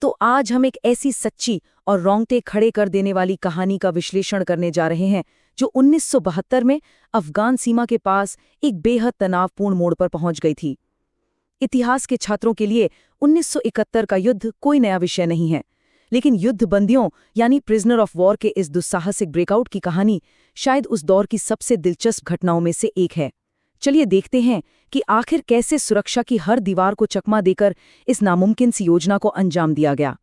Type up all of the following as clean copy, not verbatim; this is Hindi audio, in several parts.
तो आज हम एक ऐसी सच्ची और रोंगटे खड़े कर देने वाली कहानी का विश्लेषण करने जा रहे हैं जो 1972 में अफगान सीमा के पास एक बेहद तनावपूर्ण मोड़ पर पहुंच गई थी। इतिहास के छात्रों के लिए 1971 का युद्ध कोई नया विषय नहीं है, लेकिन युद्ध बंदियों यानी प्रिजनर ऑफ वॉर के इस दुस्साहसिक ब्रेकआउट की कहानी शायद उस दौर की सबसे दिलचस्प घटनाओं में से एक है। चलिए देखते हैं कि आखिर कैसे सुरक्षा की हर दीवार को चकमा देकर इस नामुमकिन सी योजना को अंजाम दिया गया।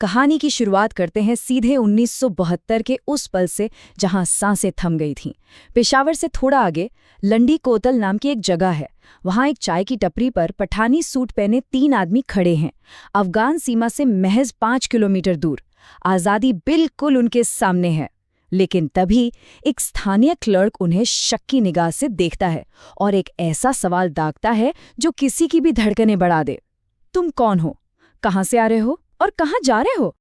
कहानी की शुरुआत करते हैं सीधे 1972 के उस पल से जहां सांसें थम गई थीं। पेशावर से थोड़ा आगे लंडी कोतल नाम की एक जगह है। वहां एक चाय की टपरी पर पठानी सूट पहने 3 आदमी खड़े हैं, अफगान सीमा से महज 5 किलोमीटर दूर। आज़ादी बिल्कुल उनके सामने है। लेकिन तभी एक स्थानीय क्लर्क उन्हें शक की निगाह से देखता है और एक ऐसा सवाल दागता है जो किसी की भी धड़कनें बढ़ा दे। तुम कौन हो, कहां से आ रहे हो और कहां जा रहे हो?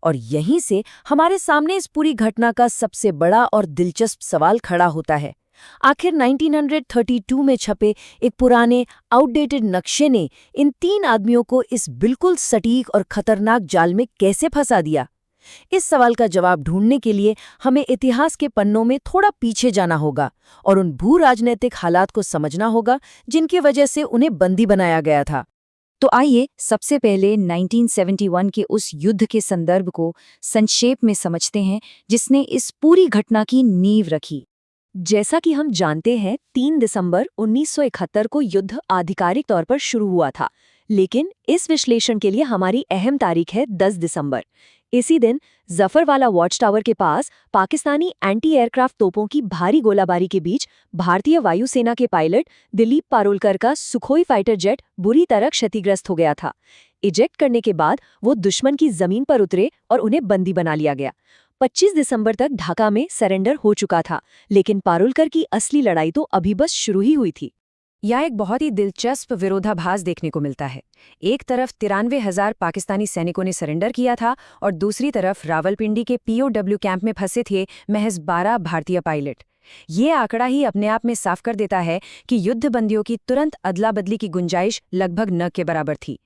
और यहीं से हमारे सामने इस पूरी घटना का सबसे बड़ा और दिलचस्प सवाल खड़ा होता है। आखिर 1932 में छपे एक पुराने आउटडेटेड नक्शे ने इन 3 आदमियों को इस बिल्कुल सटीक और खतरनाक जाल में कैसे फंसा दिया? इस सवाल का जवाब ढूंढने के लिए हमें इतिहास के पन्नों में थोड़ा पीछे जाना होगा और उन भू राजनीतिक हालात को समझना होगा जिनकी वजह से उन्हें बंदी बनाया गया था। तो आइए सबसे पहले 1971 के उस युद्ध के संदर्भ को संक्षेप में समझते हैं जिसने इस पूरी घटना की नींव रखी। जैसा कि हम जानते हैं, 3 दिसंबर 1971 को युद्ध आधिकारिक तौर पर शुरू हुआ था, लेकिन इस विश्लेषण के लिए हमारी अहम तारीख है 10 दिसंबर। इसी दिन जफरवाला वॉच टावर के पास पाकिस्तानी एंटी एयरक्राफ्ट तोपों की भारी गोलाबारी के बीच भारतीय वायुसेना के पायलट दिलीप पारोलकर का सुखोई फाइटर जेट बुरी तरह क्षतिग्रस्त हो गया था। इजेक्ट करने के बाद वो दुश्मन की जमीन पर उतरे और उन्हें बंदी बना लिया गया। 25 दिसंबर तक ढाका में सरेंडर हो चुका था, लेकिन पारोलकर की असली लड़ाई तो अभी बस शुरू ही हुई थी। यहाँ एक बहुत ही दिलचस्प विरोधाभास देखने को मिलता है। एक तरफ 93,000 पाकिस्तानी सैनिकों ने सरेंडर किया था और दूसरी तरफ रावलपिंडी के पीओडब्ल्यू कैंप में फंसे थे महज 12 भारतीय पायलट। ये आंकड़ा ही अपने आप में साफ कर देता है कि युद्धबंदियों की तुरंत अदला बदली की गुंजाइश लगभग न के बराबर थी।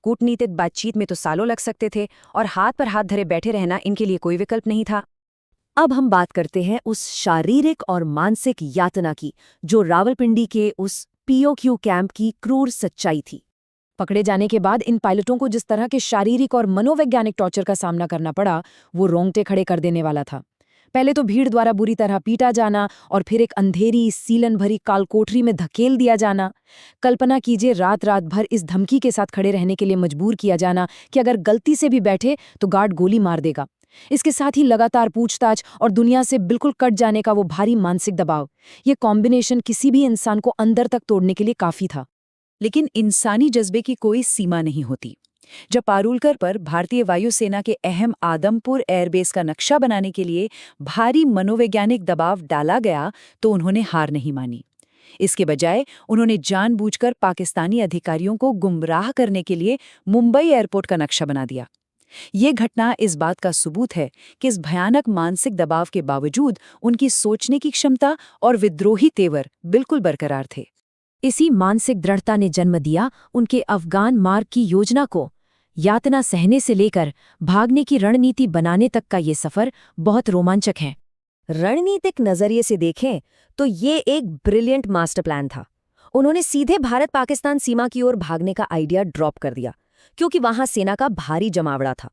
कूटनीतिक बातचीत में तो सालों लग सकते थे और हाथ पर हाथ धरे बैठे रहना इनके लिए कोई विकल्प नहीं था। अब हम बात करते हैं उस शारीरिक और मानसिक यातना की जो रावलपिंडी के उस पीओक्यू कैंप की क्रूर सच्चाई थी। पकड़े जाने के बाद इन पायलटों को जिस तरह के शारीरिक और मनोवैज्ञानिक टॉर्चर का सामना करना पड़ा, वो रोंगटे खड़े कर देने वाला था। पहले तो भीड़ द्वारा बुरी तरह पीटा जाना और फिर एक अंधेरी सीलन भरी कालकोठरी में धकेल दिया जाना। कल्पना कीजिए, रात रात भर इस धमकी के साथ खड़े रहने के लिए मजबूर किया जाना कि अगर गलती से भी बैठे तो गार्ड गोली मार देगा। इसके साथ ही लगातार पूछताछ और दुनिया से बिल्कुल कट जाने का वो भारी मानसिक दबाव। ये कॉम्बिनेशन किसी भी इंसान को अंदर तक तोड़ने के लिए काफी था। लेकिन इंसानी जज्बे की कोई सीमा नहीं होती। जब पारुलकर पर भारतीय वायुसेना के अहम आदमपुर एयरबेस का नक्शा बनाने के लिए भारी मनोवैज्ञानिक दबाव डाला गया तो उन्होंने हार नहीं मानी। इसके बजाय उन्होंने जानबूझकर पाकिस्तानी अधिकारियों को गुमराह करने के लिए मुंबई एयरपोर्ट का नक्शा बना दिया। ये घटना इस बात का सबूत है कि इस भयानक मानसिक दबाव के बावजूद उनकी सोचने की क्षमता और विद्रोही तेवर बिल्कुल बरकरार थे। इसी मानसिक दृढ़ता ने जन्म दिया उनके अफगान मार्ग की योजना को। यातना सहने से लेकर भागने की रणनीति बनाने तक का ये सफर बहुत रोमांचक है। रणनीतिक नजरिए से देखें तो ये एक ब्रिलियंट मास्टर प्लान था। उन्होंने सीधे भारत पाकिस्तान सीमा की ओर भागने का आइडिया ड्रॉप कर दिया क्योंकि वहां सेना का भारी जमावड़ा था।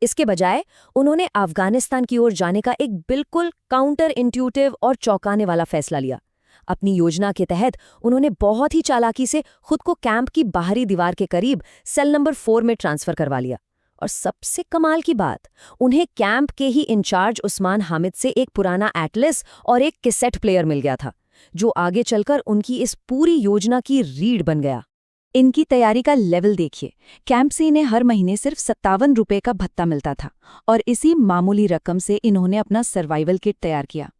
इसके बजाय उन्होंने अफगानिस्तान की ओर जाने का एक बिल्कुल काउंटर इंट्यूटिव और चौंकाने वाला फैसला लिया। अपनी योजना के तहत उन्होंने बहुत ही चालाकी से खुद को कैंप की बाहरी दीवार के करीब सेल नंबर 4 में ट्रांसफर करवा लिया। और सबसे कमाल की बात, उन्हें कैंप के ही इंचार्ज उस्मान हामिद से एक पुराना एटलस और एक कैसेट प्लेयर मिल गया था, जो आगे चलकर उनकी इस पूरी योजना की रीढ़ बन गया। इनकी तैयारी का लेवल देखिए। कैंप से इन्हें हर महीने सिर्फ 57 रुपये का भत्ता मिलता था और इसी मामूली रकम से इन्होंने अपना सर्वाइवल किट तैयार किया।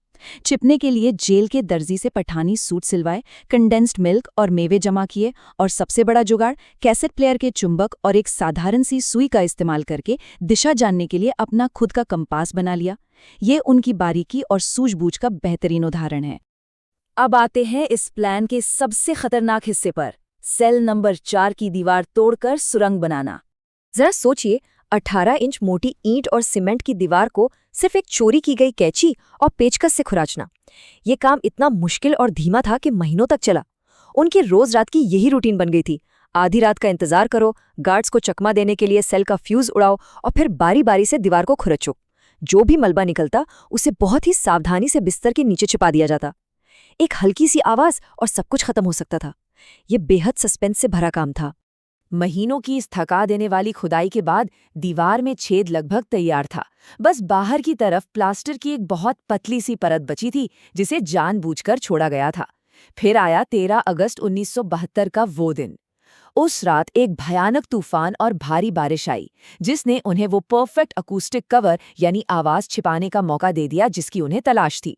छिपने के लिए जेल के दर्जी से पठानी सूट सिलवाए, कंडेंस्ड मिल्क और मेवे जमा किए और सबसे बड़ा जुगाड़, कैसेट प्लेयर के चुंबक और एक साधारण सी सुई का इस्तेमाल करके दिशा जानने के लिए अपना खुद का कंपास बना लिया। ये उनकी बारीकी और सूझबूझ का बेहतरीन उदाहरण है। अब आते हैं इस प्लान के सबसे खतरनाक हिस्से पर, सेल नंबर 4 की दीवार तोड़कर सुरंग बनाना। जरा सोचिए, 18 इंच मोटी ईंट और सीमेंट की दीवार को सिर्फ एक चोरी की गई कैंची और पेचकस से खुराचना। ये काम इतना मुश्किल और धीमा था कि महीनों तक चला। उनकी रोज रात की यही रूटीन बन गई थी। आधी रात का इंतजार करो, गार्ड्स को चकमा देने के लिए सेल का फ्यूज उड़ाओ और फिर बारी बारी से दीवार को खुरचो। जो भी मलबा निकलता उसे बहुत ही सावधानी से बिस्तर के नीचे छिपा दिया जाता। एक हल्की सी आवाज और सब कुछ खत्म हो सकता था। ये बेहद सस्पेंस से भरा काम था। महीनों की इस थका देने वाली खुदाई के बाद दीवार में छेद लगभग तैयार था। बस बाहर की तरफ प्लास्टर की एक बहुत पतली सी परत बची थी, जिसे जानबूझकर छोड़ा गया था। फिर आया 13 अगस्त 1972 का वो दिन। उस रात एक भयानक तूफान और भारी बारिश आई, जिसने उन्हें वो परफेक्ट अकूस्टिक कवर यानी आवाज छिपाने का मौका दे दिया जिसकी उन्हें तलाश थी।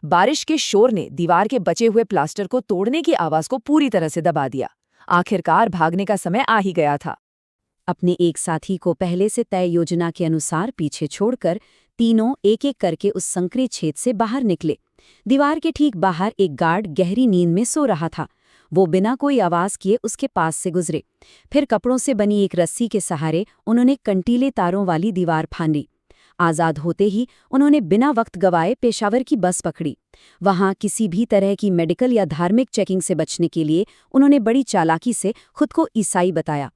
बारिश के शोर ने दीवार के बचे हुए प्लास्टर को तोड़ने की आवाज को पूरी तरह से दबा दिया। आखिरकार भागने का समय आ ही गया था। अपने एक साथी को पहले से तय योजना के अनुसार पीछे छोड़कर तीनों एक एक करके उस संकरे छेद से बाहर निकले। दीवार के ठीक बाहर एक गार्ड गहरी नींद में सो रहा था। वो बिना कोई आवाज किए उसके पास से गुजरे। फिर कपड़ों से बनी एक रस्सी के सहारे उन्होंने कंटीले तारों वाली दीवार फांदी। आजाद होते ही उन्होंने बिना वक्त गवाए पेशावर की बस पकड़ी। वहां किसी भी तरह की मेडिकल या धार्मिक चेकिंग से बचने के लिए उन्होंने बड़ी चालाकी से खुद को ईसाई बताया।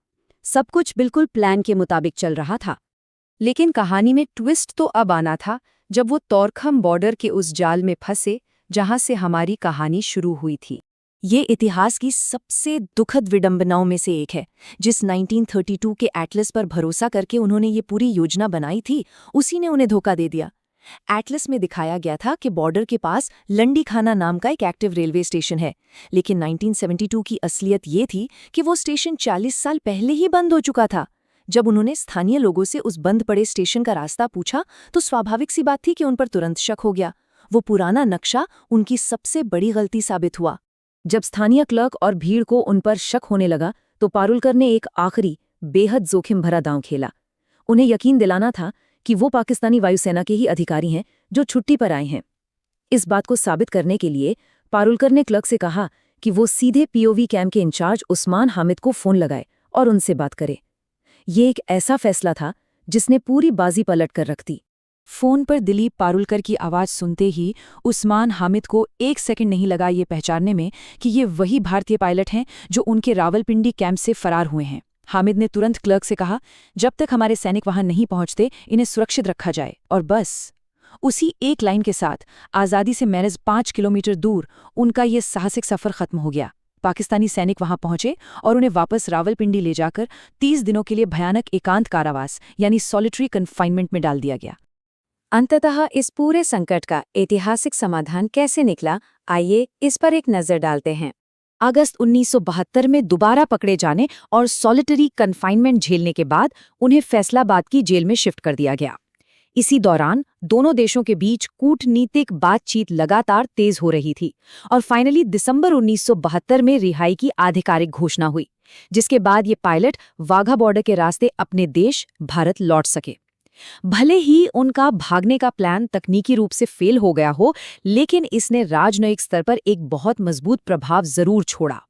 सब कुछ बिल्कुल प्लान के मुताबिक चल रहा था। लेकिन कहानी में ट्विस्ट तो अब आना था, जब वो तोरखम बॉर्डर के उस जाल में फंसे जहां से हमारी कहानी शुरू हुई थी। ये इतिहास की सबसे दुखद विडंबनाओं में से एक है। जिस 1932 के एटलस पर भरोसा करके उन्होंने ये पूरी योजना बनाई थी, उसी ने उन्हें धोखा दे दिया। एटलस में दिखाया गया था कि बॉर्डर के पास लंडी खाना नाम का एक एक्टिव रेलवे स्टेशन है, लेकिन 1972 की असलियत ये थी कि वो स्टेशन 40 साल पहले ही बंद हो चुका था। जब उन्होंने स्थानीय लोगों से उस बंद पड़े स्टेशन का रास्ता पूछा तो स्वाभाविक सी बात थी कि उन पर तुरंत शक हो गया। वो पुराना नक्शा उनकी सबसे बड़ी गलती साबित हुआ। जब स्थानीय क्लर्क और भीड़ को उन पर शक होने लगा तो पारुलकर ने एक आखिरी बेहद जोखिम भरा दांव खेला। उन्हें यकीन दिलाना था कि वो पाकिस्तानी वायुसेना के ही अधिकारी हैं जो छुट्टी पर आए हैं। इस बात को साबित करने के लिए पारुलकर ने क्लर्क से कहा कि वो सीधे पीओवी कैंप के इंचार्ज उस्मान हामिद को फोन लगाए और उनसे बात करे। ये एक ऐसा फैसला था जिसने पूरी बाजी पलट कर रख दी। फोन पर दिलीप पारुलकर की आवाज सुनते ही उस्मान हामिद को एक सेकंड नहीं लगा ये पहचानने में कि ये वही भारतीय पायलट हैं जो उनके रावलपिंडी कैंप से फरार हुए हैं। हामिद ने तुरंत क्लर्क से कहा, जब तक हमारे सैनिक वहां नहीं पहुंचते इन्हें सुरक्षित रखा जाए। और बस उसी एक लाइन के साथ आज़ादी से महज 5 किलोमीटर दूर उनका ये साहसिक सफर खत्म हो गया। पाकिस्तानी सैनिक वहां पहुंचे और उन्हें वापस रावलपिंडी ले जाकर 30 दिनों के लिए भयानक एकांत कारावास यानी सॉलिटरी कन्फाइनमेंट में डाल दिया गया। अंततः इस पूरे संकट का ऐतिहासिक समाधान कैसे निकला, आइए इस पर एक नजर डालते हैं। अगस्त 1972 में दोबारा पकड़े जाने और सॉलिटरी कन्फाइनमेंट झेलने के बाद उन्हें फैसलाबाद की जेल में शिफ्ट कर दिया गया। इसी दौरान दोनों देशों के बीच कूटनीतिक बातचीत लगातार तेज हो रही थी और फाइनली दिसंबर 1972 में रिहाई की आधिकारिक घोषणा हुई, जिसके बाद ये पायलट वाघा बॉर्डर के रास्ते अपने देश भारत लौट सके। भले ही उनका भागने का प्लान तकनीकी रूप से फेल हो गया हो, लेकिन इसने राजनयिक स्तर पर एक बहुत मजबूत प्रभाव जरूर छोड़ा।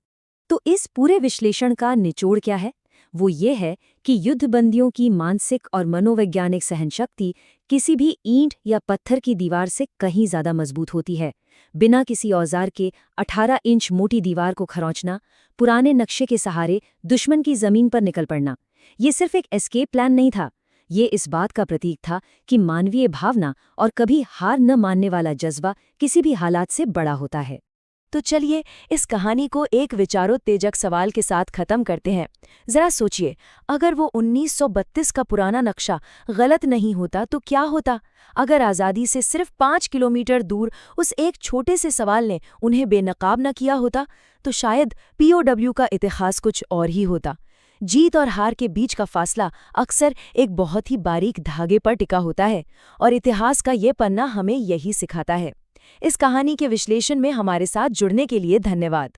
तो इस पूरे विश्लेषण का निचोड़ क्या है? वो ये है कि युद्धबंदियों की मानसिक और मनोवैज्ञानिक सहनशक्ति किसी भी ईंट या पत्थर की दीवार से कहीं ज्यादा मजबूत होती है। बिना किसी औजार के 18 इंच मोटी दीवार को खरोंचना, पुराने नक्शे के सहारे दुश्मन की जमीन पर निकल पड़ना, ये सिर्फ एक एस्केप प्लान नहीं था। ये इस बात का प्रतीक था कि मानवीय भावना और कभी हार न मानने वाला जज्बा किसी भी हालात से बड़ा होता है। तो चलिए इस कहानी को एक विचारोत्तेजक सवाल के साथ खत्म करते हैं। जरा सोचिए, अगर वो 1932 का पुराना नक्शा गलत नहीं होता तो क्या होता? अगर आज़ादी से सिर्फ 5 किलोमीटर दूर उस एक छोटे से सवाल ने उन्हें बेनकाब न किया होता, तो शायद POW का इतिहास कुछ और ही होता। जीत और हार के बीच का फासला अक्सर एक बहुत ही बारीक धागे पर टिका होता है और इतिहास का ये पन्ना हमें यही सिखाता है। इस कहानी के विश्लेषण में हमारे साथ जुड़ने के लिए धन्यवाद।